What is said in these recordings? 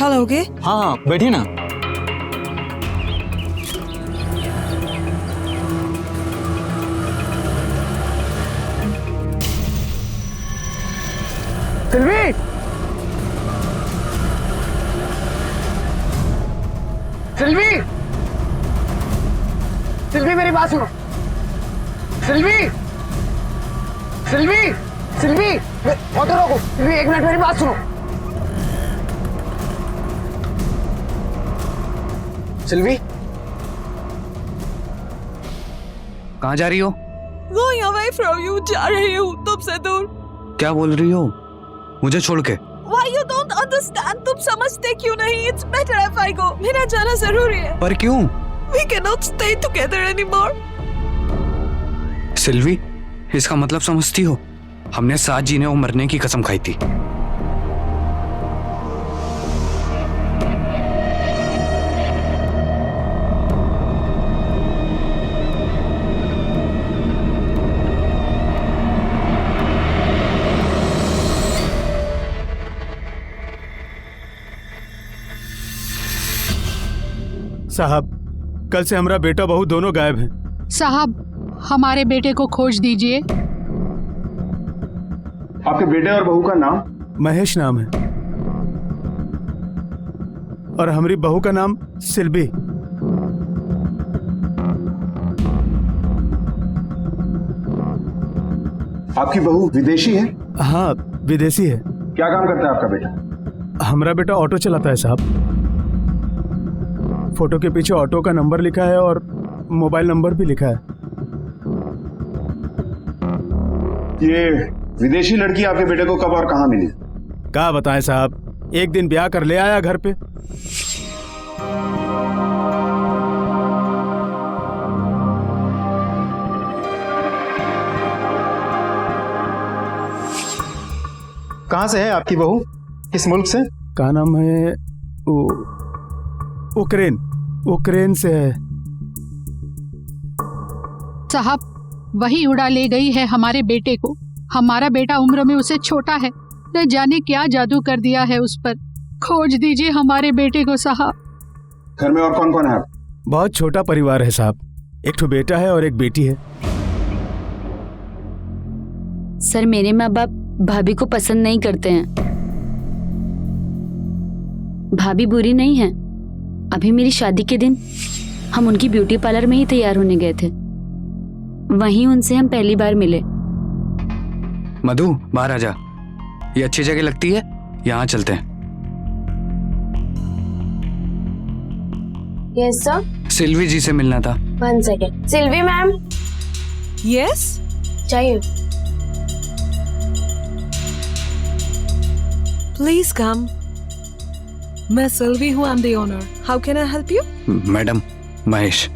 चलोगे? हाँ हाँ बैठिए ना। सिल्वी, सिल्वी, सिल्वी मेरी बात सुनो। सिल्वी, सिल्वी, सिल्वी, ऑटो रोको। सिल्वी 1 मिनट मेरी बात सुनो। सिल्वी, कहाँ जा रही हो? Going away from you, जा रही हूँ तुमसे दूर। क्या बोल रही हो? मुझे छोड़ के? Why you don't understand? तुम समझते क्यों नहीं? It's better if I go. मेरा जाना जरूरी है। पर क्यों? We cannot stay together anymore. Silvi, इसका मतलब समझती हो? हमने साथ जीने और मरने की कसम खाई थी। साहब, कल से हमारा बेटा बहू दोनों गायब हैं। साहब, हमारे बेटे को खोज दीजिए। आपके बेटे और बहू का नाम? महेश नाम है और हमारी बहू का नाम सिल्वी। आपकी बहू विदेशी है? हाँ, विदेशी है। क्या काम करता है आपका बेटा? हमारा बेटा ऑटो चलाता है साहब। फोटो के पीछे ऑटो का नंबर लिखा है और मोबाइल नंबर भी लिखा है। ये विदेशी लड़की आपके बेटे को कब और कहां मिली? क्या बताएं साहब, एक दिन ब्याह कर ले आया घर पे। कहां से है आपकी बहू? किस मुल्क से? क्या नाम है? उक्रेन से है। साहब, वही उड़ा ले गई है हमारे बेटे को। हमारा बेटा उम्र में उसे छोटा है, न जाने क्या जादू कर दिया है उस पर। खोज दीजिए हमारे बेटे को साहब। घर में और कौन कौन है आप? बहुत छोटा परिवार है साहब, एक ठो बेटा है और एक बेटी है। सर, मेरे माँ बाप भाभी को पसंद नहीं करते हैं। भाभी बुरी नहीं है। अभी मेरी शादी के दिन हम उनकी ब्यूटी पार्लर में ही तैयार होने गए थे, वहीं उनसे हम पहली बार मिले। मधु, बाहर आ जा। ये अच्छी जगह लगती है, यहाँ चलते हैं। Yes sir. सिल्वी जी से मिलना था। 1 सेकेंड। सिल्वी मैम। Yes? चाहिए। Please come. मैं सिल्वी हूँ, I'm the owner. How can I help you? Madam, Mahesh.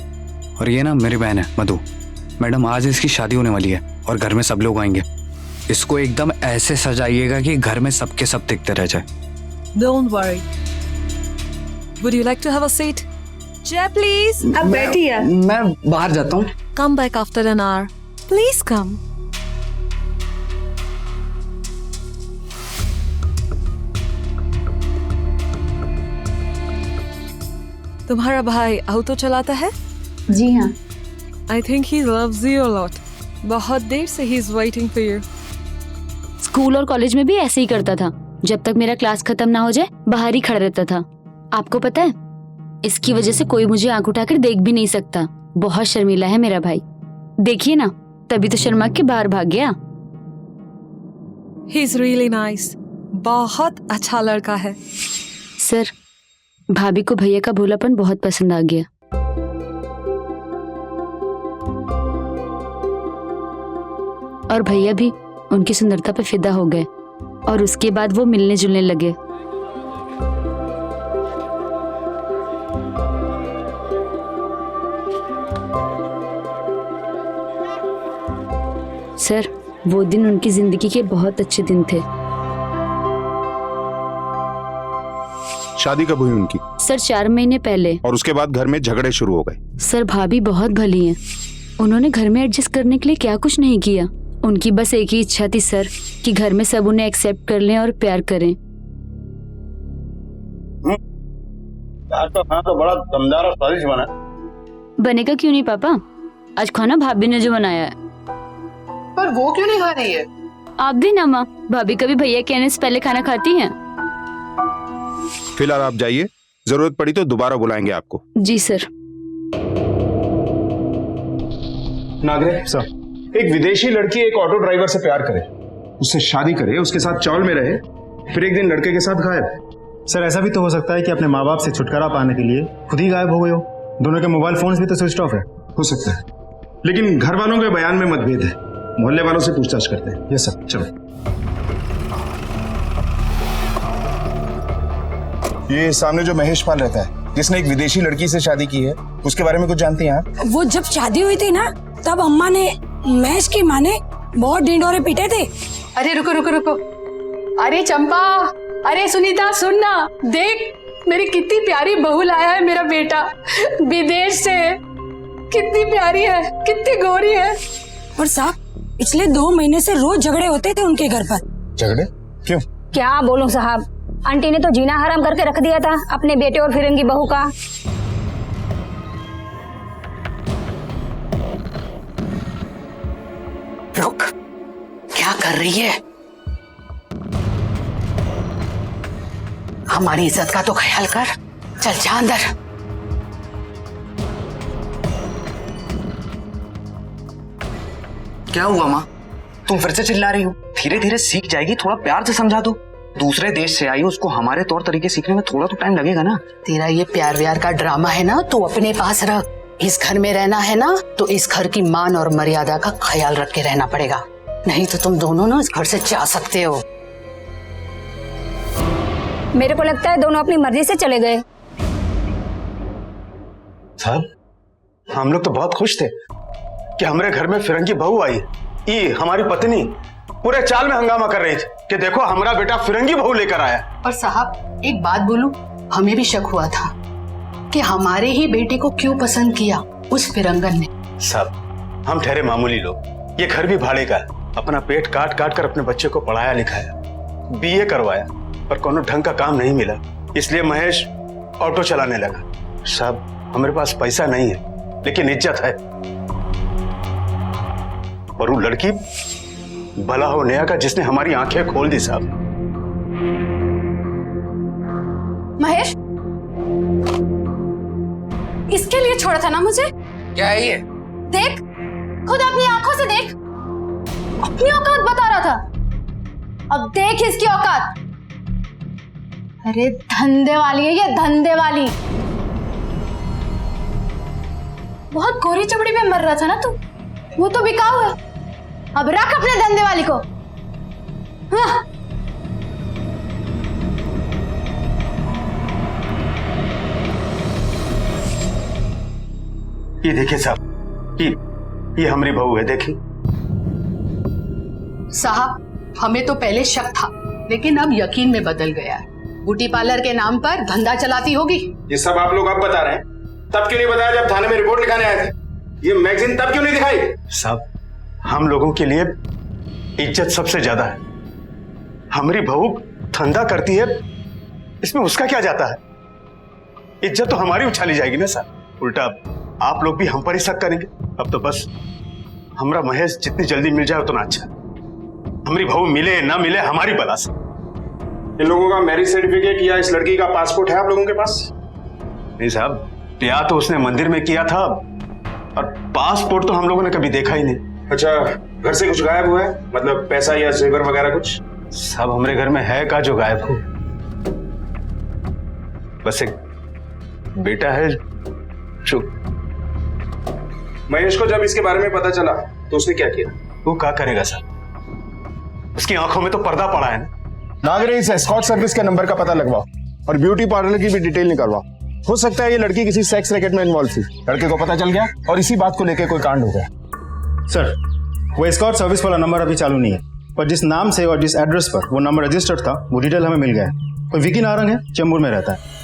और ये ना मेरी बहन है मधु। मैडम, आज इसकी शादी होने वाली है और घर में सब लोग आएंगे। इसको एकदम ऐसे सजाइएगा कि घर में सबके सब दिखते रह जाए। Don't worry. Would you like to have a seat? Jay, please. आप बैठिए। मैं बाहर जाता हूँ। Come back after an hour. Please come. तुम्हारा भाई ऑटो चलाता है? जी हाँ। I think he loves you a lot. बहुत देर से he is waiting for you. School और कॉलेज में भी ऐसे ही करता था। जब तक मेरा क्लास खत्म ना हो जाए बाहर ही खड़ा रहता था। आपको पता है, इसकी वजह से कोई मुझे आंख उठाकर देख भी नहीं सकता। बहुत शर्मीला है मेरा भाई। देखिए ना, तभी तो शर्मा के बाहर भाग गया। He is really nice. बहुत अच्छा लड़का है। सर, भाभी को भैया का भोलापन बहुत पसंद आ गया। और भैया भी उनकी सुंदरता पे फिदा हो गए और उसके बाद वो मिलने जुलने लगे। सर, वो दिन उनकी जिंदगी के बहुत अच्छे दिन थे। शादी कब हुई उनकी? सर, 4 महीने पहले। और उसके बाद घर में झगड़े शुरू हो गए? सर, भाभी बहुत भली हैं। उन्होंने घर में एडजस्ट करने के लिए क्या कुछ नहीं किया। उनकी बस एक ही इच्छा थी सर, कि घर में सब उन्हें एक्सेप्ट कर लें और प्यार करें। आज का खाना तो बड़ा दमदार और स्वादिष्ट बना। बनेगा क्यों नहीं पापा? आज खाना भाभी ने जो बनाया है। पर वो क्यों नहीं खा रही है? आप भी ना माँ, भाभी कभी भैया कहने से पहले खाना खाती हैं। फिलहाल आप जाइए, जरूरत पड़ी तो दोबारा बुलाएंगे आपको। जी सर। नागरे सर, एक विदेशी लड़की एक ऑटो ड्राइवर से प्यार करे, उससे शादी करे, उसके साथ चौल में रहे, फिर एक दिन लड़के के साथ गायब। सर ऐसा भी तो हो सकता है कि अपने माँ बाप से छुटकारा पाने के लिए खुद ही गायब हो गए हो। दोनों के मोबाइल फोन्स भी तो स्विच ऑफ है। हो सकता है, लेकिन घर वालों के बयान में मतभेद है। मोहल्ले वालों से पूछताछ करते हैं। Yes sir. चलो। ये सामने जो महेश पाल रहता है, जिसने एक विदेशी लड़की से शादी की है, उसके बारे में कुछ जानती हैं आप? वो जब शादी हुई थी ना, तब अम्मा ने, महेश की माँ ने बहुत ढिंढोरे पीटे थे। अरे रुको रुको रुको, अरे चंपा, अरे सुनीता सुन ना, देख मेरी कितनी प्यारी बहू लाया है मेरा बेटा विदेश से। कितनी प्यारी है, कितनी गोरी है। और साहब, पिछले 2 महीने से रोज झगड़े होते थे उनके घर पर। झगड़े? क्यों? क्या बोलूं साहब, आंटी ने तो जीना हराम करके रख दिया था अपने बेटे और फिरंगी बहू का। रुक, क्या कर रही है? हमारी इज्जत का तो ख्याल कर। चल जा अंदर। क्या हुआ माँ? तुम फिर से चिल्ला रही हो? धीरे धीरे सीख जाएगी, थोड़ा प्यार से समझा दो। दूसरे देश से आई, उसको हमारे तौर तरीके सीखने में थोड़ा तो टाइम लगेगा ना। तेरा ये प्यार व्यार का ड्रामा है ना, तो अपने पास रख। इस घर में रहना है ना, तो इस घर की मान और मर्यादा का ख्याल रख के रहना पड़ेगा, नहीं तो तुम दोनों ना इस घर से जा सकते हो। मेरे को लगता है दोनों अपनी मर्जी से चले गए। साहब, हम लोग तो बहुत खुश थे कि हमारे घर में फिरंगी बहू आई। ये हमारी पत्नी पूरे चाल में हंगामा कर रही थी कि देखो हमारा बेटा फिरंगी बहू लेकर आया। और साहब एक बात बोलूं, हमें भी शक हुआ था कि हमारे ही बेटे को क्यों पसंद किया उस फिरंगन ने। साहब, हम ठहरे मामूली लोग, ये घर भी भाड़े का, अपना पेट काट काट कर अपने बच्चे को पढ़ाया लिखाया, बीए करवाया, पर कोनो ढंग का काम नहीं मिला, इसलिए महेश ऑटो चलाने लगा। साहब, हमारे पास पैसा नहीं है, लेकिन इज्जत है। और वो लड़की भला हो नया का, जिसने हमारी आंखें खोल दी। साहब, महेश, इसके लिए छोड़ा था ना मुझे? क्या है ये? देख, खुद अपनी आंखों से देख, अपनी औकात बता रहा था, अब देख इसकी औकात। अरे धंधे वाली है ये, धंधे वाली। बहुत गोरी चमड़ी में मर रहा था ना तू, वो तो बिकाऊ है। अब रख अपने धंधे वाली को। हाँ। ये देखिए साहब, ये हमारी बहू है, देखिए। साहब, हमें तो पहले शक था, लेकिन अब यकीन में बदल गया है। ब्यूटी पार्लर के नाम पर धंधा चलाती होगी। ये सब आप लोग अब बता रहे हैं, तब क्यों नहीं बताया जब थाने में रिपोर्ट लिखाने आए थे? ये मैगजीन तब क्यों नहीं दिखाई? साहब, हम लोगों के लिए इज्जत सबसे ज्यादा है। हमारी बहू धंधा करती है, इसमें उसका क्या जाता है? इज्जत तो हमारी उछाली जाएगी ना साहब। उल्टा आप लोग भी हम पर ही शक करेंगे। अब तो बस हमारा महेश जितनी जल्दी मिल जाए उतना अच्छा। हमारी बहू मिले ना मिले, हमारी बला से। इन लोगों का मैरिज सर्टिफिकेट या इस लड़की का पासपोर्ट है आप लोगों के पास? नहीं साहब, ब्याह तो उसने मंदिर में किया था, और पासपोर्ट तो हम लोगों ने कभी देखा ही नहीं। अच्छा, घर से कुछ गायब हुआ है? मतलब पैसा या जेवर वगैरह कुछ? साहब, हमारे घर में है का जो गायब हो? बस एक बेटा है जो। महेश को जब इसके बारे में पता चला तो उसने क्या किया? वो क्या करेगा साहब, उसकी आंखों में तो पर्दा पड़ा है ना। नागरे, इस एस्कॉर्ट सर्विस के नंबर का पता लगवाओ और ब्यूटी पार्लर की भी डिटेल निकलवाओ। हो सकता है ये लड़की किसी सेक्स रैकेट में इन्वॉल्व थी, लड़के को पता चल गया और इसी बात को लेकर कोई कांड हो गया। सर, वो एस्कॉर्ट सर्विस वाला नंबर अभी चालू नहीं है, पर जिस नाम से और जिस एड्रेस पर वो नंबर रजिस्टर्ड था, वो डिटेल हमें मिल गया है। कोई विकी नारंग है, चेंबूर में रहता है।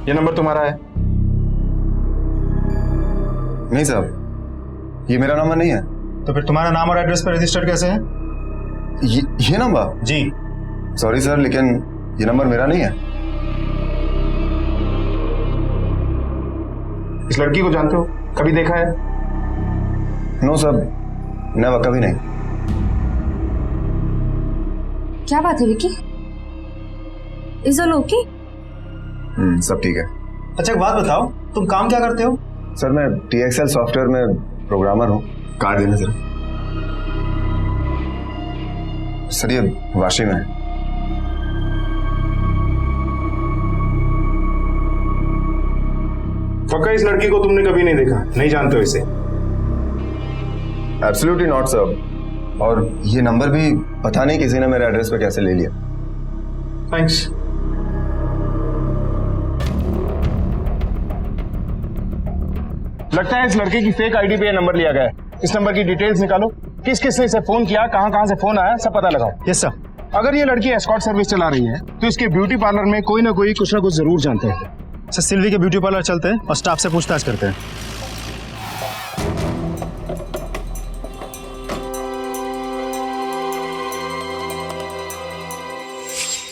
ये नंबर तुम्हारा है? नहीं साहब, ये मेरा नंबर नहीं है। तो फिर तुम्हारा नाम और एड्रेस पर रजिस्टर्ड कैसे है? ये नंबर? जी। सॉरी सर, लेकिन ये नंबर मेरा नहीं है। इस लड़की को जानते हो? कभी देखा है? नो सर, नेवर, कभी नहीं। क्या बात है विकी? Is all okay? सब ठीक है। अच्छा एक बात बताओ, तुम काम क्या करते हो? सर मैं TXL सॉफ्टवेयर में प्रोग्रामर हूँ। कार्ड देना सर। सर ये वाशी में है। पक्का इस लड़की को तुमने कभी नहीं देखा, नहीं जानते हो इसे? Absolutely not sir. और ये नंबर भी पता नहीं किसी ने मेरे एड्रेस पे कैसे ले लिया। थैंक्स। लगता है इस लड़के की फेक आईडी पे ये नंबर लिया गया है। इस नंबर की डिटेल्स निकालो, किस किस ने इसे फोन किया, कहां से फोन आया, सब पता लगाओ। Yes sir. अगर ये लड़की एस्कॉर्ट सर्विस चला रही है तो इसके ब्यूटी पार्लर में कोई ना कोई कुछ ना कुछ जरूर जानते हैं। सर सिल्वी के ब्यूटी पार्लर चलते हैं और स्टाफ से पूछताछ करते हैं।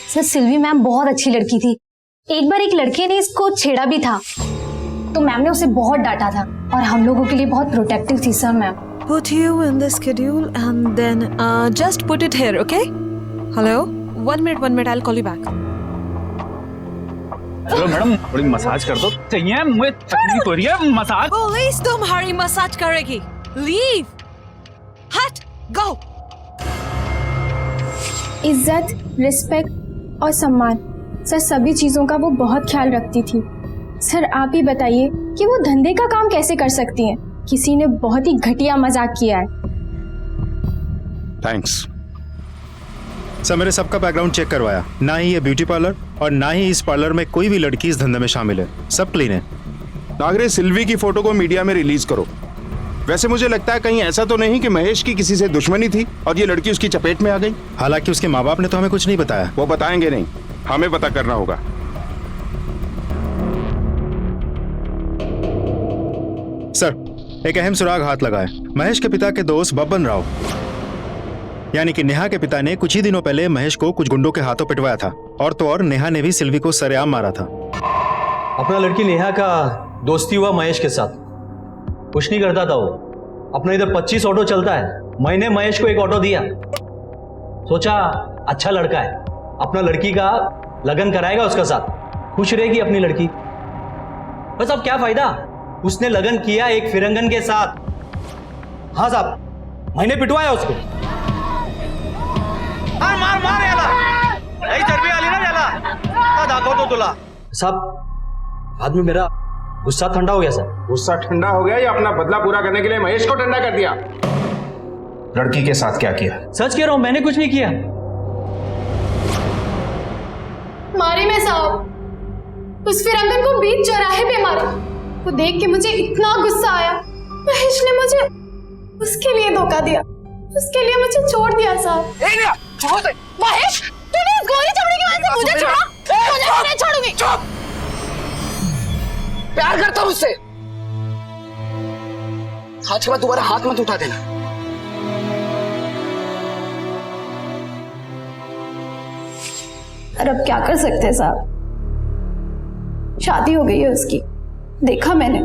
सर सिल्वी मैम बहुत अच्छी लड़की थी। एक बार एक लड़के ने इसको छेड़ा भी था, तो मैम ने उसे बहुत डांटा था और हम लोगों के लिए बहुत प्रोटेक्टिव थी sir ma'am. Put you in the schedule and then just put it here, okay? Hello? 1 minute, I'll call you back. चलो मैडम थोड़ी मसाज कर दो। चाहिए मुझे तकलीफ हो रही है मसाज। Police तुम्हारी मसाज करेगी। Leave. Hut. Go. इज्जत, रिस्पेक्ट और सम्मान, सर सभी चीजों का वो बहुत ख्याल रखती थी। सर आप ही बताइए कि वो धंधे का काम कैसे कर सकती हैं? किसी ने बहुत ही घटिया मजाक किया है। थैंक्स। सर मैंने सबका बैकग्राउंड चेक करवाया, ना ही ये ब्यूटी पार्लर और ना ही इस पार्लर में कोई भी लड़की इस धंधे में शामिल है। सब क्लीन है। नागरे, सिल्वी की फोटो को मीडिया में रिलीज करो। वैसे मुझे लगता है कहीं ऐसा तो नहीं कि महेश की किसी से दुश्मनी थी और ये लड़की उसकी चपेट में आ गई। हालांकि उसके माँ बाप ने तो हमें कुछ नहीं बताया। वो बताएंगे नहीं, हमें पता करना होगा। सर एक अहम सुराग हाथ लगा है। महेश के पिता के दोस्त बब्बन राव यानी कि नेहा के पिता ने कुछ ही दिनों पहले महेश को कुछ गुंडों के हाथों पिटवाया था, और तो और नेहा ने भी सिल्वी को सरेआम मारा था। अपना लड़की नेहा का दोस्ती हुआ महेश के साथ, कुछ नहीं करता था वो। अपना इधर 25 ऑटो चलता है, मैंने महेश को एक ऑटो दिया, सोचा अच्छा लड़का है, अपना लड़की का लगन कराएगा उसका साथ, खुश रहेगी अपनी लड़की। बस अब क्या फायदा, उसने लगन किया एक फिरंगन के साथ। हाँ साहब, मैंने पिटवाया उसको। मार मार याला, नहीं चर्बी आली ना याला, दाखो तो तुला। साहब आदमी मेरा गुस्सा ठंडा हो गया सर। गुस्सा ठंडा हो गया या अपना बदला पूरा करने के लिए महेश को ठंडा कर दिया? लड़की के साथ क्या किया? सच कह रहा हूं, मैंने कुछ नहीं किया। मारे में साहब, उस फिरंगन को बीच चौराहे पे मारा। वो देख के मुझे इतना गुस्सा आया। महेश ने मुझे उसके लिए धोखा दिया, उसके लिए मुझे छोड़ दिया साहब। महेश, तूने इस गोरी चमड़ी की वजह से मुझे छोड़ा, तुझे नहीं छोड़ूंगी। प्यार करता हूँ उससे। आज के बाद दोबारा हाथ मत उठा देना। और अब क्या कर सकते हैं साहब, शादी हो गई है उसकी, देखा मैंने,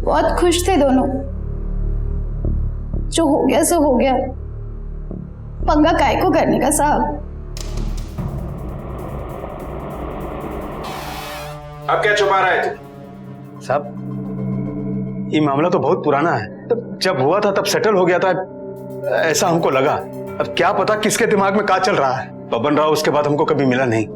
बहुत खुश थे दोनों। जो हो गया सो हो गया, पंगा काय को करने का साहब। अब क्या छुपा रहा है तू? साहब ये मामला तो बहुत पुराना है, तब जब हुआ था तब सेटल हो गया था, ऐसा हमको लगा। अब क्या पता किसके दिमाग में क्या चल रहा है। बब्बन राव उसके बाद हमको कभी मिला नहीं।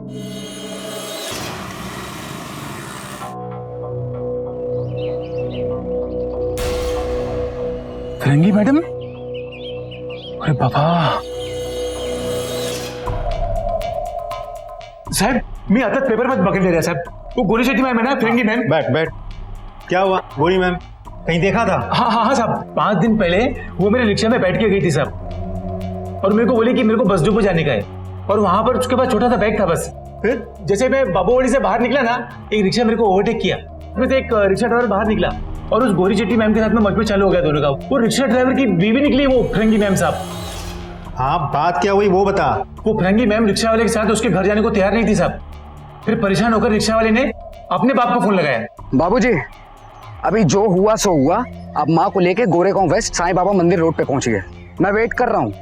फिरंगी मैडम, अरे बाबा साहब, मी आता पेपर मध्ये बघितले रे साहब, वो गोरी शेट्टी मैम है ना, फिरंगी मैम। बैठ बैठ। क्या हुआ? गोरी मैम कहीं देखा था? हाँ हाँ हाँ साहब, 5 दिन पहले वो मेरे रिक्शा में बैठ के गई थी साहब, और मेरे को बोली कि मेरे को बस डिपो जाने का है, और वहां पर उसके पास छोटा सा बैग था बस। फिर जैसे मैं बाबूवाड़ी से बाहर निकला ना, एक रिक्शा मेरे को ओवरटेक किया, उसमें से एक रिक्शा ड्राइवर बाहर निकला और उस गोरी चट्टी मैम के साथ में मजबूर चालू हो गया दोनों का। वो रिक्शा ड्राइवर की बीवी निकली वो फिरंगी मैम साहब। हाँ, बात क्या हुई वो बता। वो फिरंगी मैम रिक्शा वाले के साथ उसके घर जाने को तैयार नहीं थी साहब। फिर परेशान होकर रिक्शा वाले ने अपने बाप को फोन लगाया। बाबूजी, अभी जो हुआ सो हुआ। अब माँ को लेके गोरेगांव वेस्ट साईं बाबा मंदिर रोड पे पहुंच गए। मैं वेट कर रहा हूँ।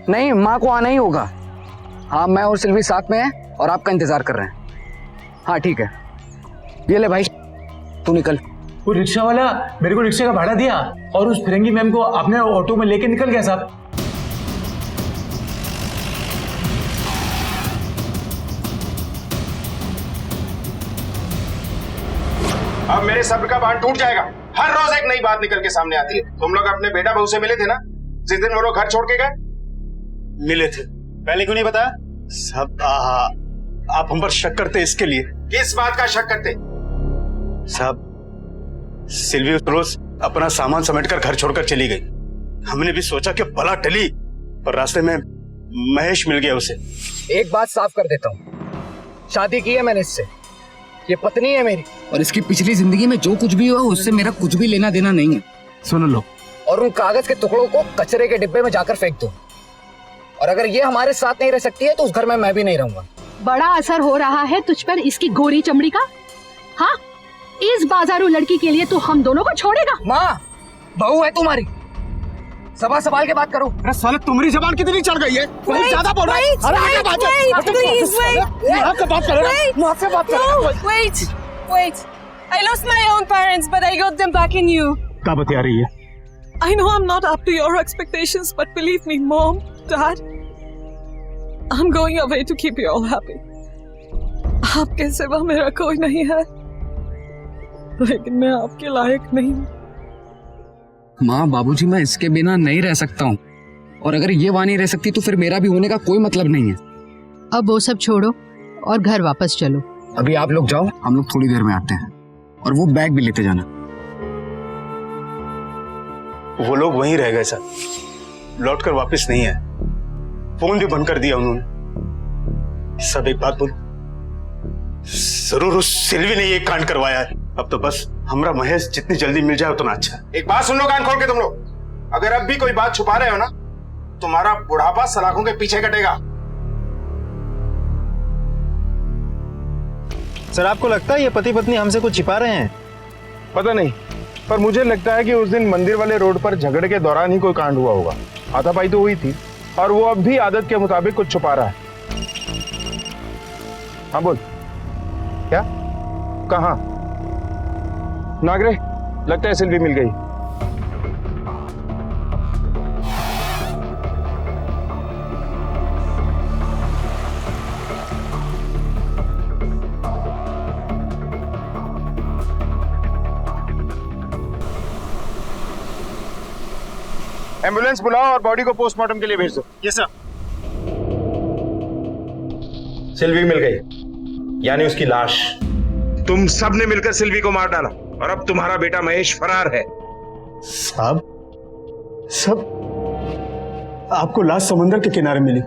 नहीं, माँ को आना ही होगा। हाँ, मैं और सिल्वी साथ में हैं और आपका इंतजार कर रहे हैं। हाँ ठीक है, ये ले भाई, तू निकल। वो रिक्शा वाला मेरे को रिक्शे का भाड़ा दिया और उस फिरंगी मैम को अपने ऑटो में लेके निकल गया साहब। अब मेरे सब्र का बांध टूट जाएगा। हर रोज एक नई बात निकल के सामने आती है। तुम लोग अपने बेटा बहू से मिले थे ना जिस दिन वो लोग घर छोड़ के गए? मिले थे। पहले क्यों नहीं बताया? सब आप हम पर शक करते इसके लिए। किस बात का शक करते? साहब, सिल्वी उस रोज अपना सामान समेटकर घर छोड़कर चली गई। हमने भी सोचा कि भला टली, पर रास्ते में महेश मिल गया उसे। एक बात साफ कर देता हूँ, शादी की है मैंने इससे। ये पत्नी है मेरी और इसकी पिछली जिंदगी में जो कुछ भी हुआ उससे मेरा कुछ भी लेना देना नहीं है। सुन लो। और उन कागज के टुकड़ों को कचरे के डिब्बे में जाकर फेंक दो। और अगर ये हमारे साथ नहीं रह सकती है तो उस घर में मैं भी नहीं रहूंगा। बड़ा असर हो रहा है तुझ पर इसकी गोरी चमड़ी का। हाँ, इस बाजारू लड़की के लिए तू हम दोनों को छोड़ेगा? माँ, बहू है तुम्हारी, सभा संभाल के बात करो। अरे साले, तुम्हारी जबान कितनी चढ़ गई है? तुम ज्यादा बोल रहे हो। अरे आगे बात I lost my own parents, but I got them back in you. क्या बता रही है? I know I'm not up to your expectations, but believe me, Mom, Dad, I'm going away to keep you all happy. आपके सिवा मेरा कोई नहीं है, लेकिन मैं आपके लायक नहीं हूँ। माँ, बाबूजी, मैं इसके बिना नहीं रह सकता हूँ। और अगर ये वहाँ नहीं रह सकती तो फिर मेरा भी होने का कोई मतलब नहीं है। अब वो सब छोड़ो और घर वापस चलो। अभी आप लोग जाओ, हम लोग थोड़ी देर में आते हैं। और वो बैग भी लेते जाना। वो लोग वहीं रह गए सर, लौटकर वापस नहीं आए। फोन भी बंद कर दिया उन्होंने। सब एक बात बोल, जरूर उस सिल्वी ने ये कांड करवाया है। अब तो बस हमरा महेश जितनी जल्दी मिल जाए उतना अच्छा। एक बात सुन लो कान खोल के तुम लोग, अगर अब भी कोई बात छुपा रहे हो ना, तुम्हारा बुढ़ापा सलाखों के पीछे कटेगा। सर, आपको लगता है ये पति पत्नी हमसे कुछ छिपा रहे हैं? पता नहीं, पर मुझे लगता है कि उस दिन मंदिर वाले रोड पर झगड़े के दौरान ही कोई कांड हुआ होगा। हाथापाई तो हुई थी और वो अब भी आदत के मुताबिक कुछ छुपा रहा है। हाँ बोल, क्या? कहाँ? नागरे, लगता है सिल्वी मिल गई। एम्बुलेंस बुलाओ और बॉडी को पोस्टमार्टम के लिए भेज दो। Yes sir. सिल्वी मिल गई, यानी उसकी लाश। तुम सब ने मिलकर सिल्वी को मार डाला और अब तुम्हारा बेटा महेश फरार है। साहब, सब आपको लाश समंदर के किनारे मिली।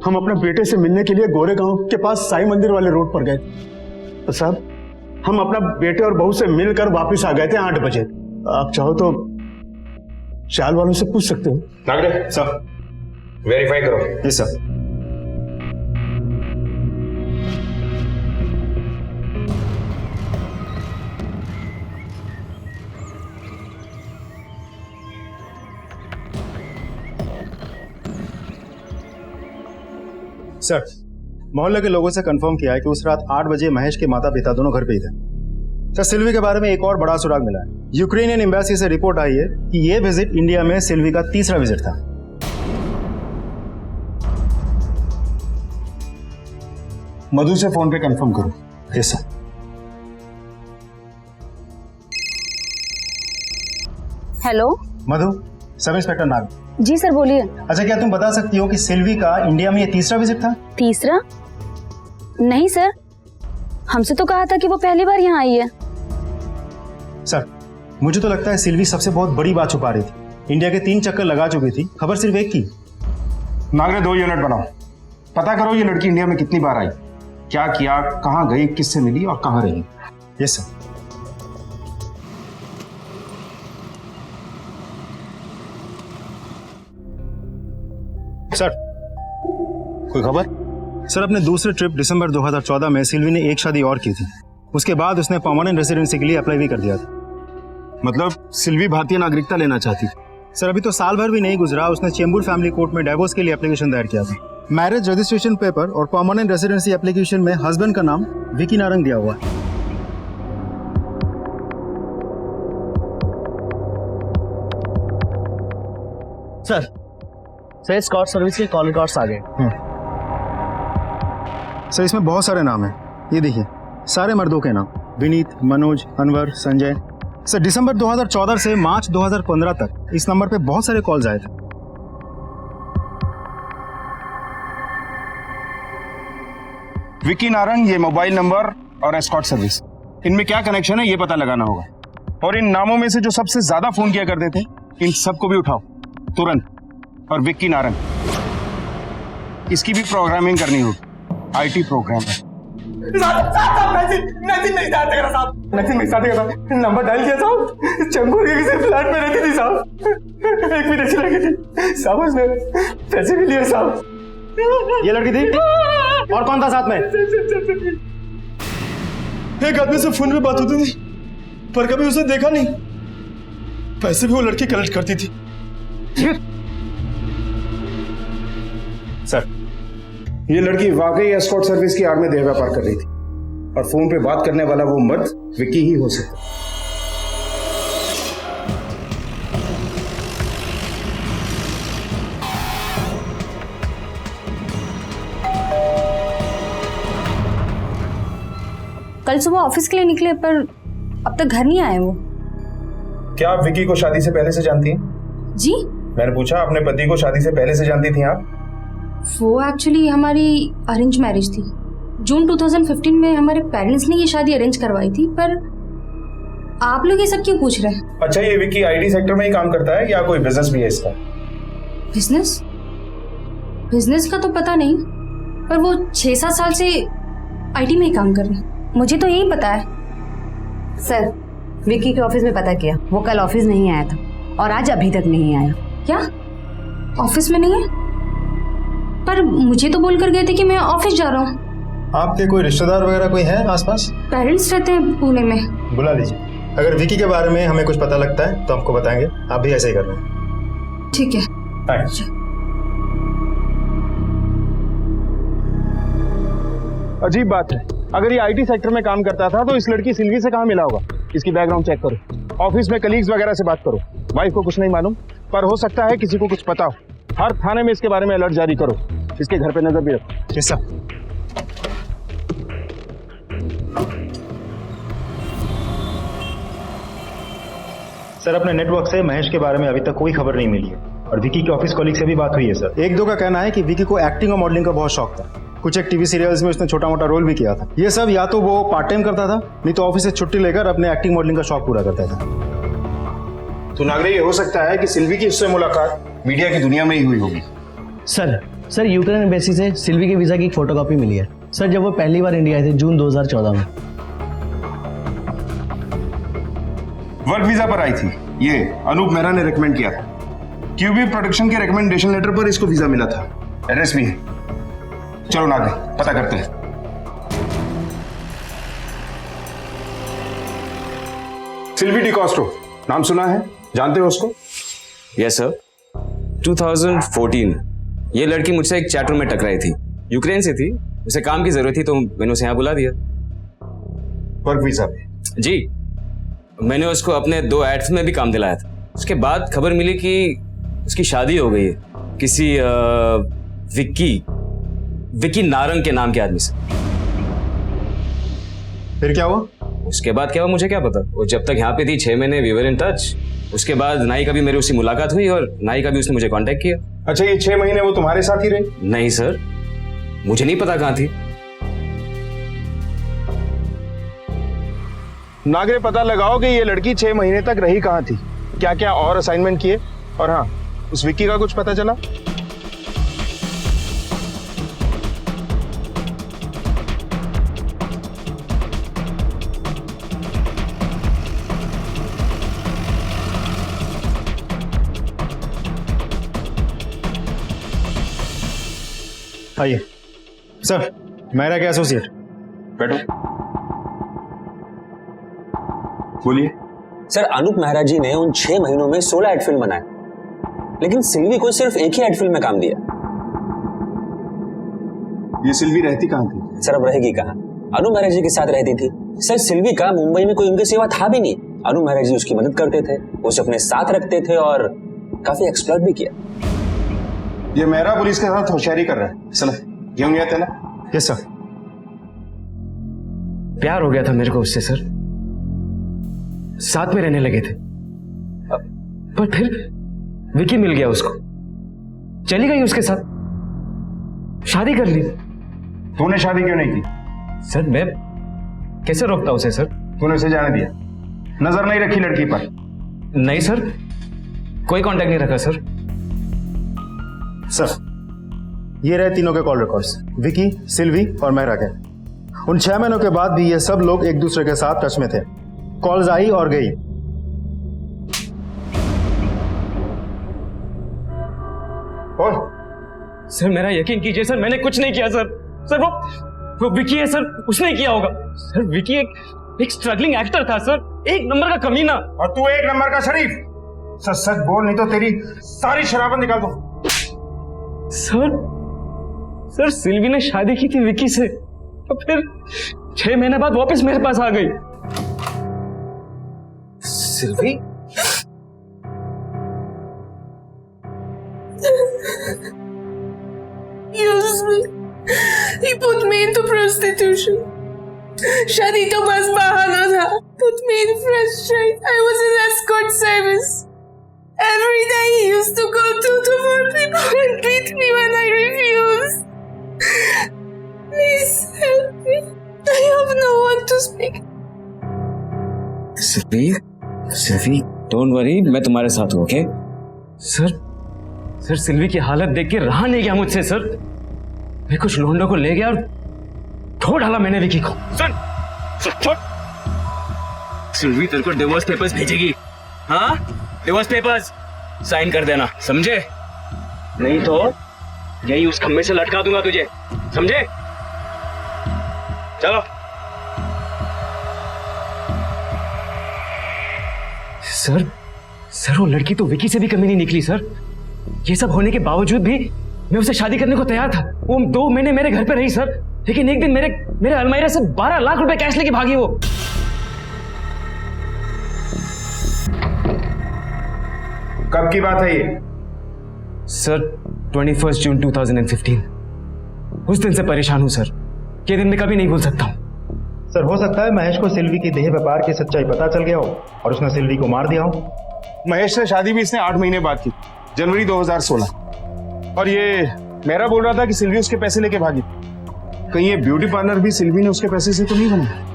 हम अपने बेटे से मिलने के लिए गोरेगांव के पास साईं मंदिर वाले रोड पर गए। तो साहब, हम अपना बेटे और बहू से मिलकर वापस आ गए थे 8 बजे। आप चाहो तो चाल वालों से पूछ सकते हो। नागरे सर, वेरीफाई करो। जी सर। सर, मोहल्ले के लोगों से कंफर्म किया है कि उस रात 8 बजे महेश के माता पिता दोनों घर पे ही थे। सर, सिल्वी के बारे में एक और बड़ा सुराग मिला है। यूक्रेनियन एम्बेसी से रिपोर्ट आई है कि ये विजिट इंडिया में सिल्वी का 3रा विजिट था। मधु से फोन पे कंफर्म करो। Yes sir. हेलो मधु, सब इंस्पेक्टर नाग। जी सर, बोलिए। अच्छा, क्या तुम बता सकती हो कि सिल्वी का इंडिया में ये 3रा विजिट था? तीसरा? नहीं सर, हमसे तो कहा था कि वो पहली बार यहाँ आई है। सर, मुझे तो लगता है सिल्वी सबसे बहुत बड़ी बात छुपा रही थी। इंडिया के 3 चक्कर लगा चुकी थी, खबर सिर्फ एक की। नागरे 2 यूनिट बनाओ, पता करो ये लड़की इंडिया में कितनी बार आई, क्या किया, कहाँ गई, किससे मिली और कहाँ रही। Yes sir. सर कोई खबर? सर अपने दूसरे ट्रिप दिसंबर 2014 में सिल्वी ने एक शादी और की थी। उसके बाद उसने परमानेंट रेसिडेंसी के लिए अप्लाई भी कर दिया था। मतलब सिल्वी भारतीय नागरिकता लेना चाहती थी? सर अभी तो साल भर भी नहीं गुजरा, उसने चेंबूर फैमिली कोर्ट में डाइवोर्स के लिए एप्लीकेशन दायर किया था। मैरिज रजिस्ट्रेशन पेपर और परमानेंट रेसिडेंसी एप्लीकेशन में हस्बैंड का नाम विकी नारंग दिया हुआ है। सर स्कॉट सर्विस के कॉल रिकॉर्ड्स आ गए। सर इसमें बहुत सारे नाम हैं, ये देखिए सारे मर्दों के नाम, विनीत, मनोज, अनवर, संजय। सर दिसंबर 2014 से मार्च 2015 तक इस नंबर पे बहुत सारे कॉल्स आए थे। विकी नारंग, ये मोबाइल नंबर और एस्कॉट सर्विस, इनमें क्या कनेक्शन है ये पता लगाना होगा। और इन नामों में से जो सबसे ज्यादा फोन किया करते थे इन सबको भी उठाओ तुरंत। और विक्की नारंग, इसकी भी प्रोग्रामिंग करनी होगी, आईटी प्रोग्राम है। नंबर डायल किया साहब, चंगूर के किसी फ्लैट में रहती थी साहब, एक विदेशी लड़की थी साहब, उसने पैसे भी लिए साहब। ये लड़की थी और कौन था साथ में? एक आदमी से फोन पे बात होती थी पर कभी उसे देखा नहीं, पैसे भी वो लड़की कलेक्ट करती थी। सर ये लड़की वाकई एस्कॉर्ट सर्विस की आड़ में देह व्यापार कर रही थी और फोन पे बात करने वाला वो मर्द विक्की ही हो सकता। कल सुबह ऑफिस के लिए निकले पर अब तक घर नहीं आए वो। क्या आप विक्की को शादी से पहले से जानती हैं? जी मैंने पूछा अपने पति को शादी से पहले से जानती थी आप? वो एक्चुअली हमारी अरेंज मैरिज थी। जून 2015 में हमारे पेरेंट्स ने ये शादी अरेंज करवाई थी। पर आप लोग ये सब क्यों पूछ रहे हैं? अच्छा, ये विक्की आईटी सेक्टर में ही काम करता है या कोई बिजनेस भी है इसका? बिजनेस? बिजनेस का तो पता नहीं, पर वो 6-7 साल से आईटी में ही काम कर रहे हैं, मुझे तो यही पता है। सर विक्की के ऑफिस में पता किया, वो कल ऑफिस नहीं आया था और आज अभी तक नहीं आया। क्या ऑफिस में नहीं है? पर मुझे तो बोल कर गए थे कि मैं ऑफिस जा रहा हूँ। आपके कोई रिश्तेदार वगैरह कोई है आसपास? पेरेंट्स रहते हैं पुणे में। बुला लीजिए, अगर विकी के बारे में हमें कुछ पता लगता है तो हमको बताएंगे। आप भी ऐसे ही कर रहे हैं। ठीक है। थैंक्स। अजीब बात है, अगर ये आईटी सेक्टर में काम करता था तो इस लड़की सिल्वी से कहाँ मिला होगा? इसकी बैकग्राउंड चेक करो, ऑफिस में कलीग्स वगैरह से बात करो। वाइफ को कुछ नहीं मालूम, पर हो सकता है किसी को कुछ पता हो। हर थाने में इसके बारे में अलर्ट जारी करो, इसके घर पे नजर भी रखो। जी सर। सर अपने नेटवर्क से महेश के बारे में अभी तक कोई खबर नहीं मिली है और विकी के ऑफिस कॉलीग से भी बात हुई है सर। एक दो का कहना है कि विकी को एक्टिंग और मॉडलिंग का बहुत शौक था, कुछ एक टीवी सीरियल्स में उसने छोटा मोटा रोल भी किया था। ये सब या तो वो पार्ट टाइम करता था, नहीं तो ऑफिस से छुट्टी लेकर अपने एक्टिंग मॉडलिंग का शौक पूरा करता था। तो नागरे ये हो सकता है कि सिल्वी की इससे मुलाकात मीडिया की दुनिया में ही हुई होगी। सर यूक्रेन एम्बेसी से सिल्वी के वीजा की एक फोटोकॉपी मिली है सर, जब वो पहली बार इंडिया आए थे जून 2014 में। वर्क वीजा पर आई थी, ये अनूप मेहरा ने रेकमेंड किया था। क्यूबी प्रोडक्शन के रिकमेंडेशन लेटर पर इसको वीजा मिला था, एड्रेस भी है। चलो नागरे पता करते हैं। सिल्वी डिकॉस्टो नाम सुना है, जानते हो उसको? यस सर, 2014 ये लड़की मुझसे एक चैट रूम में टकराई थी, यूक्रेन से थी, उसे काम की जरूरत थी तो मैंने उसे यहाँ बुला दिया। वर्क वीजा पे? जी, मैंने उसको अपने 2 एड्स में भी काम दिलाया था। उसके बाद खबर मिली कि उसकी शादी हो गई है किसी विक्की नारंग के नाम के आदमी से। फिर क्या हुआ? उसके बाद क्या हुआ मुझे क्या पता। वो जब तक यहाँ पे थी 6 महीने वी वर इन टच। उसके बाद ना ही कभी मेरी उससे मुलाकात हुई और ना ही कभी उसने मुझे कांटेक्ट किया। अच्छा, ये 6 महीने वो तुम्हारे साथ ही रही? नहीं सर, मुझे नहीं पता कहाँ थी। नागरे पता लगाओ कि ये लड़की 6 महीने तक रही कहाँ थी, क्या क्या और असाइनमेंट किए, और हाँ उस विक्की का कुछ पता चला? आइए सर, मेरा क्या एसोसिएट। बैठो। बोलिए। सर, अनूप मेहरा जी ने उन 6 महीनों में 16 एड फिल्म बनाए, लेकिन सिल्वी को सिर्फ एक ही एड फिल्म में काम दिया। ये सिल्वी रहती कहाँ थी? सर, अब रहेगी कहाँ? अनूप मेहरा जी के साथ रहती थी। सर, सिल्वी का मुंबई में कोई उनके सिवा था भी नहीं। अनूप मेहरा जी उसकी मदद करते थे, उसे अपने साथ रखते थे और काफी एक्सप्लॉइट भी किया। ये मेहरा पुलिस के साथ होशियारी कर रहा है। चलो क्यों गया था ना? Yes sir. प्यार हो गया था मेरे को उससे सर, साथ में रहने लगे थे, पर फिर विकी मिल गया उसको, चली गई उसके साथ, शादी कर ली। तूने शादी क्यों नहीं की? सर, मैं कैसे रोकता उसे सर? तूने उसे जाने दिया, नजर नहीं रखी लड़की पर? नहीं सर, कोई कांटेक्ट नहीं रखा सर। सर, ये रहे तीनों के कॉल रिकॉर्ड्स, विकी, सिल्वी और मेहरा के। उन 6 महीनों के बाद भी ये सब लोग एक दूसरे के साथ टच में थे। कॉल्स आई और गई। और सर, मेरा यकीन कीजिए सर, मैंने कुछ नहीं किया सर। सर, वो विकी है सर, उसने किया होगा। सर, विकी एक स्ट्रगलिंग एक्टर था सर, एक नंबर का कमीना। और तू एक नंबर का शरीफ। सच सच बोल, नहीं तो तेरी सारी शराबत निकाल दूं। सर, सिल्वी ने शादी की थी विकी से, तो फिर 6 महीने बाद वापस मेरे पास आ गई। Silvi? Used me. He put me into prostitution. शादी तो बस बहाना था. Put me in frustration. I was in escort service. Every day he used to go 2 to 4 people and beat me when I refused. Please help me. I have no one to speak. Silvi, don't worry, मैं तुम्हारे साथ हूँ, okay? Sir, Silvi की हालत देख के रहा नहीं गया मुझसे सर। मैं कुछ लोंडों को ले गया और धो डाला मैंने विकी को। सर, सिल्वी तेरे को डिवोर्स पेपर्स भेजेगी। हाँ, डिवोर्स पेपर्स साइन कर देना, समझे? नहीं तो यही उस खम्भे से लटका दूंगा तुझे, समझे? चलो। सर, वो लड़की तो विकी से भी कमी नहीं निकली सर। ये सब होने के बावजूद भी मैं उससे शादी करने को तैयार था। वो 2 महीने मेरे घर पे रही सर, लेकिन एक दिन मेरे अलमारी से 12 लाख रुपए कैश लेके भागी वो। कब की बात है ये? सर, 21 जून 2015। उस दिन से परेशान हूं सर, ये दिन मैं कभी नहीं भूल सकता हूं। सर, हो सकता है महेश को सिल्वी की देह व्यापार की सच्चाई पता चल गया हो और उसने सिल्वी को मार दिया हो। महेश से शादी भी इसने 8 महीने बाद की, जनवरी 2016। और ये मेरा बोल रहा था कि सिल्वी उसके पैसे लेके भागी। कहीं ये ब्यूटी पार्लर भी सिल्वी ने उसके पैसे से तो नहीं बनाया?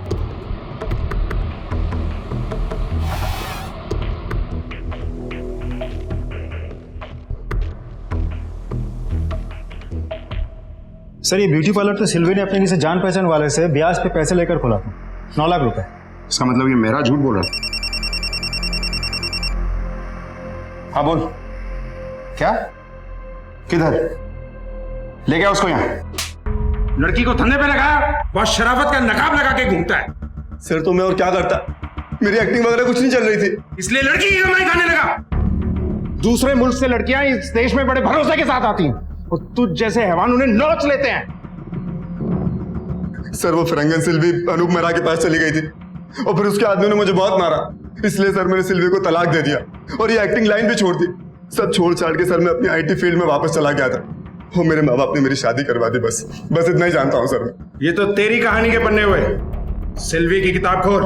सर, ये ब्यूटी पार्लर तो सिल्वी ने अपने किसी जान पहचान वाले से ब्याज पे पैसे लेकर खोला था, 9 लाख रुपए। इसका मतलब ये मेरा झूठ बोल रहा? हाँ बोल, क्या? किधर ले गया उसको? यहाँ लड़की को धंधे पे लगाया, बहुत शराफत का नकाब लगा के घूमता है। सर, तो मैं और क्या करता, मेरी एक्टिंग वगैरह कुछ नहीं चल रही थी, इसलिए लड़की की कमाई खाने लगा। दूसरे मुल्क से लड़कियां इस देश में बड़े भरोसे के साथ आती हैं और तुझ जैसे हैवान उन्हें नोच लेते हैं। सर, वो फिरंगन सिल्वी अनूप मेहरा के पास चली गई थी और फिर उसके आदमी ने मुझे बहुत मारा, इसलिए सर मैंने सिल्वी को तलाक दे दिया और ये एक्टिंग लाइन भी छोड़ दी। सब छोड़ छाड़ के सर मैं अपनी IT फील्ड में वापस चला गया था। वो मेरे माँ बाप ने मेरी शादी करवा दी, बस इतना ही जानता हूँ सर। ये तो तेरी कहानी के पन्ने हुए। सिल्वी की किताब खोल।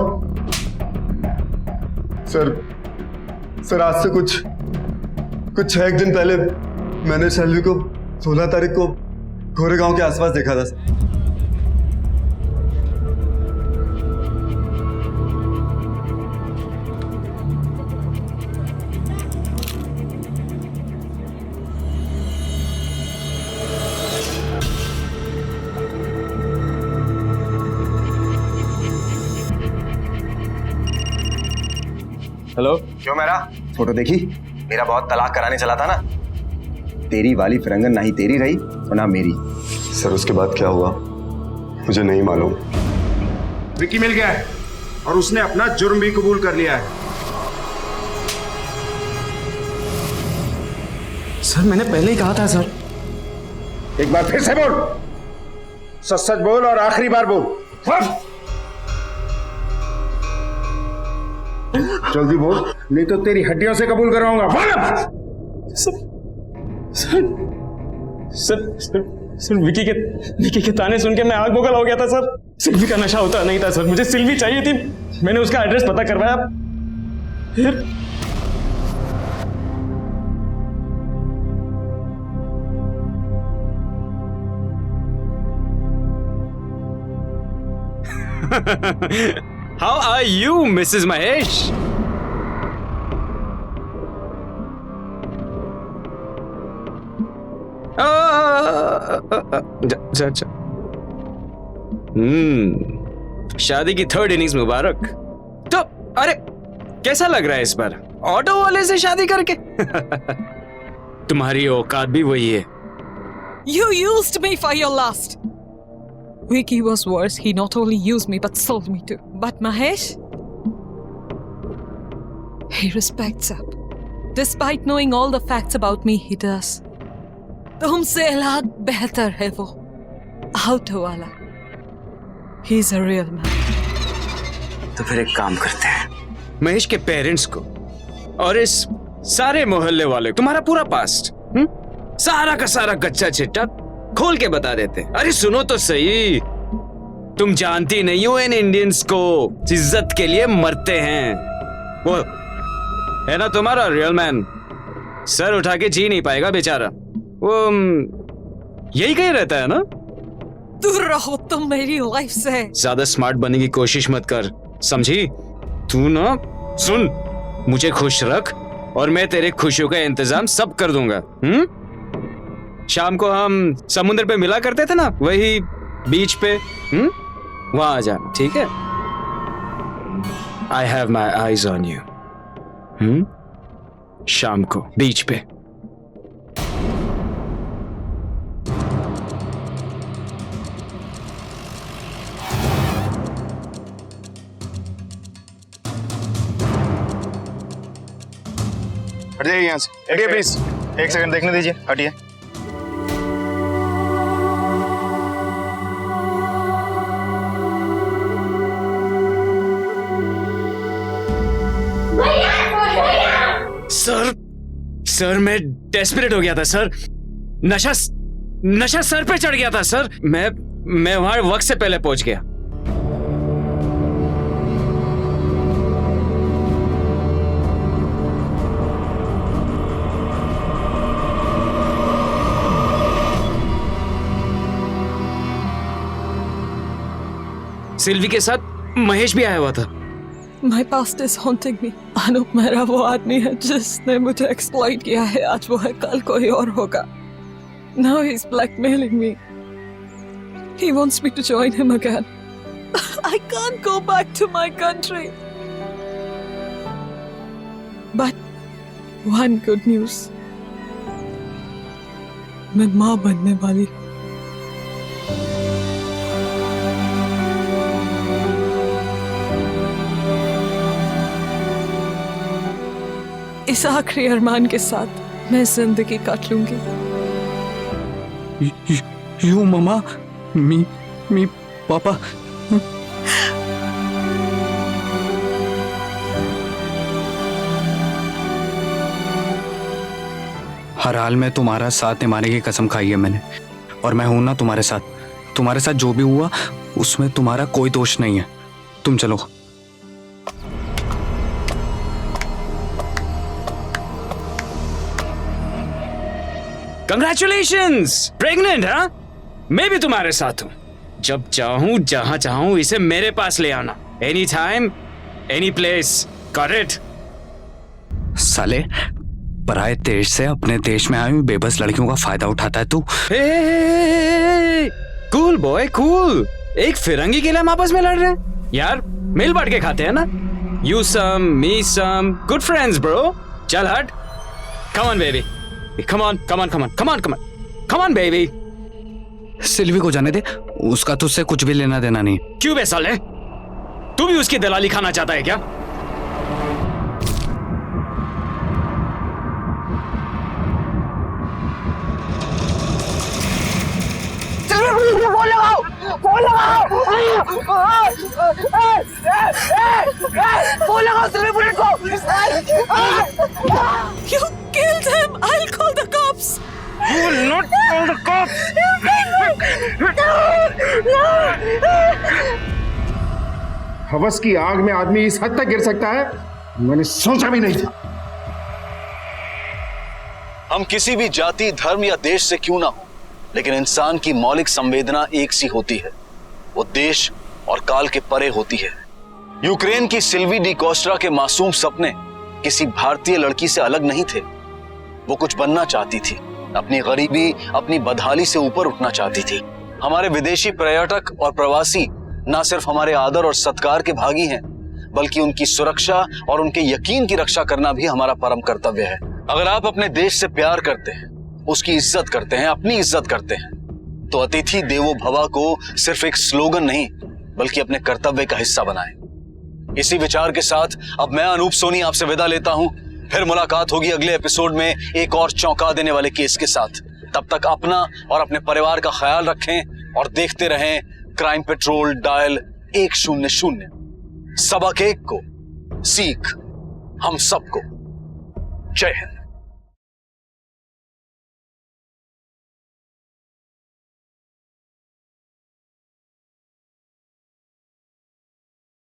सर, आज से कुछ 6 दिन पहले मैंने सिल्वी को 16 तारीख को गोरेगांव के आसपास देखा था। हेलो, क्यों मेरा फोटो देखी? मेरा बहुत तलाक कराने चला था ना। तेरी वाली फिरंगन ना ही तेरी रही और ना मेरी। सर उसके बाद क्या हुआ मुझे नहीं मालूम। विकी मिल गया है और उसने अपना जुर्म भी कबूल कर लिया है। सर मैंने पहले ही कहा था सर। एक बार फिर से बोल, सच सच बोल और आखिरी बार बोल। जल्दी बोल, नहीं तो तेरी हड्डियों से कबूल कराऊंगा। सर विकी के ताने सुन के मैं आग बगल हो गया था सर। सिल्वी का नशा होता नहीं था सर, मुझे सिल्वी चाहिए थी। मैंने उसका एड्रेस पता करवाया, फिर How are you, Mrs. Mahesh? शादी की 3rd इनिंग्स मुबारक। तो अरे कैसा लग रहा है इस बार ऑटो वाले से शादी करके? तुम्हारी औकात भी वही है। You used me for your lust. Vicky was worse. He not only used me but sold me too. But Mahesh, he respects up. Despite knowing all the facts about me, he does. तुमसे लाख बेहतर है वो auto वाला। He's a real man. तो फिर एक काम करते हैं, महेश के पेरेंट्स को और इस सारे मोहल्ले वाले तुम्हारा पूरा पास्ट सारा का सारा कच्चा चिट्टा खोल के बता देते। अरे सुनो तो सही, तुम जानती नहीं हो इन इंडियंस को इज्जत के लिए मरते हैं। वो है ना तुम्हारा रियल मैन, सर उठा के जी नहीं पाएगा बेचारा। वो यही कहीं रहता है ना। दूर रहो तुम मेरी लाइफ से। ज्यादा स्मार्ट बनने की कोशिश मत कर, समझी? तू ना सुन, मुझे खुश रख और मैं तेरे खुशियों का इंतजाम सब कर दूंगा। शाम को हम समुद्र पे मिला करते थे ना, वही बीच पे, वहां आ जाना, ठीक है? I have my eyes on you. शाम को बीच पे। हट जाइए यहाँ से, हटिए प्लीज। 1 सेकंड देखने दीजिए, हटिए। सर मैं डेस्परेट हो गया था सर। नशा सर पे चढ़ गया था सर। मैं वहां वक्त से पहले पहुंच गया। सिल्वी के साथ महेश भी आया हुआ था। My past is haunting me. Anoop मेरा वो आदमी है जिसने मुझे एक्सप्लॉइट किया है। आज वो है, कल कोई और होगा। Now he's blackmailing me. He wants me to join him again. I can't go back to my country. But one good news. मैं माँ बनने वाली हूँ। इस आखिरी अरमान के साथ मैं जिंदगी काट लूंगी। यू ममा, मी पापा। हर हाल में तुम्हारा साथ निभाने की कसम खाई है मैंने, और मैं हूं ना तुम्हारे साथ। तुम्हारे साथ जो भी हुआ उसमें तुम्हारा कोई दोष नहीं है। तुम चलो। Congratulations, pregnant? हाँ, मैं भी तुम्हारे साथ हूं। जब चाहूं जहां चाहूं इसे मेरे पास ले आना। Any time any place, got it? साले, पराए देश से अपने देश में आई हुई बेबस लड़कियों का फायदा उठाता है तू। Cool boy cool. एक फिरंगी के लिए हम आपस में लड़ रहे हैं यार। मिल बांट के खाते हैं ना। You some me some, good friends bro. चल हट। Come on baby, come on baby। Sylvie को जाने दे, उसका तुझसे कुछ भी लेना देना नहीं। क्यों बे साले? तू भी उसकी दलाली खाना चाहता है क्या? फोन लगाओ, फोन लगाओ, फोन लगाओ सिल्वी बुलेट को। You killed him. I'll call the cops. You will not call the cops. हवस की आग में आदमी इस हद तक गिर सकता है, मैंने सोचा भी नहीं था। हम किसी भी जाति, धर्म या देश से क्यों ना हो, लेकिन इंसान की मौलिक संवेदना एक सी होती है। वो देश और काल के परे होती है। यूक्रेन की सिल्वी डी कोस्टा के मासूम सपने किसी भारतीय लड़की से अलग नहीं थे। वो कुछ बनना चाहती थी, अपनी गरीबी, अपनी बदहाली से ऊपर उठना चाहती थी। हमारे विदेशी पर्यटक और प्रवासी ना सिर्फ हमारे आदर और सत्कार के भागी हैं, बल्कि उनकी सुरक्षा और उनके यकीन की रक्षा करना भी हमारा परम कर्तव्य है। अगर आप अपने देश से प्यार करते हैं, उसकी इज्जत करते हैं, अपनी इज्जत करते हैं, तो अतिथि देवो भवा को सिर्फ एक स्लोगन नहीं, बल्कि अपने कर्तव्य का हिस्सा बनाएं। इसी विचार के साथ अब मैं अनूप सोनी आपसे विदा लेता हूं। फिर मुलाकात होगी अगले एपिसोड में एक और चौंका देने वाले केस के साथ। तब तक अपना और अपने परिवार का ख्याल रखें और देखते रहें क्राइम पेट्रोल डायल 100। सबक एक को सीख हम सबको। जय हिंद।